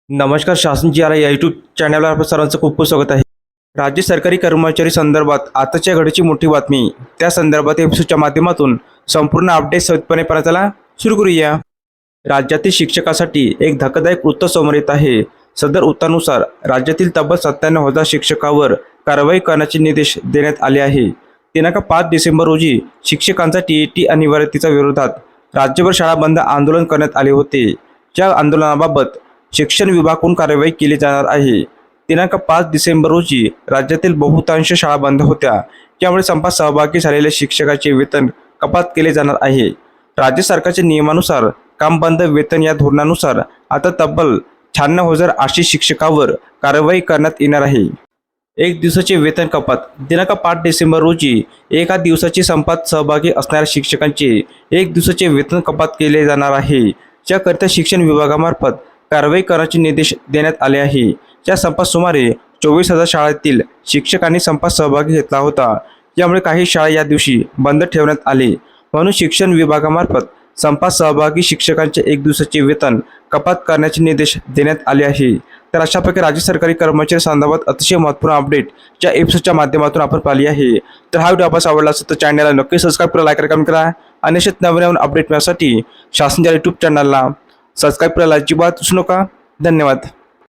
नमस्कार. शासन जी आर या यूट्यूब चॅनलवर आपलं सर्वांचं खूप खूप स्वागत आहे. राज्य सरकारी कर्मचारी संदर्भात आताच्या घडीची मोठी बातमी. त्या संदर्भात एपिसोडच्या माध्यमातून संपूर्ण अपडेट सविस्तरपणे पाहण्याला सुरू करूया. राज्यातील शिक्षकासाठी एक धक्कादायक वृत्त समोर येत आहे. सदर वृत्तानुसार राज्यातील तब्बल 97,000 शिक्षकावर कारवाई करण्याचे निर्देश देण्यात आले आहे. दिनांक 5 डिसेंबर रोजी शिक्षकांचा टीईटी अनिवार्यतेच्या विरोधात राज्यभर शाळा बंद आंदोलन करण्यात आले होते. या आंदोलनाबाबत शिक्षण विभागाकडून कारवाई केली जाणार आहे. दिनांक 5 डिसेंबर रोजी राज्यातील बहुतांश शाळा बंद होत्या. यामुळे संपात सहभागी झालेल्या शिक्षकाचे वेतन कपात केले जाणार आहे. राज्य सरकारच्या नियमानुसार काम बंद वेतन या धोरणानुसार आता तब्बल 96,800 शिक्षकावर कारवाई करण्यात येणार आहे. एक दिवसाचे वेतन कपात. दिनांक 5 डिसेंबर रोजी एका दिवसाची संपात सहभागी असणाऱ्या शिक्षकांचे एक दिवसाचे वेतन कपात केले जाणार आहे. याकरिता शिक्षण विभागामार्फत कारवाई करण्याचे निर्देश देण्यात आले आहे. या संपात सुमारे 24,000 शाळेतील शिक्षकांनी संपात सहभागी घेतला होता. यामुळे काही शाळा या दिवशी बंद ठेवण्यात आले. म्हणून शिक्षण विभागामार्फत संपात सहभागी शिक्षकांचे एक दिवसाचे वेतन कपात करण्याचे निर्देश देण्यात आले आहे. तर अशा प्रकारे राज्य सरकारी कर्मचारी संदर्भात अतिशय महत्त्वपूर्ण अपडेट ज्या एपिसोडच्या माध्यमातून आपण पाहिली आहे. तर हा व्हिडिओ आपल्याला आवडला असेल तर चॅनलला नक्की सबस्क्राईब करा, लाईक करा, कमेंट करा. आणि असेच नवीन अपडेट मिळण्यासाठी शासन जी आर यूट्यूब चॅनलला सबस्क्राईब करायला अजिबात विसरू नका. धन्यवाद.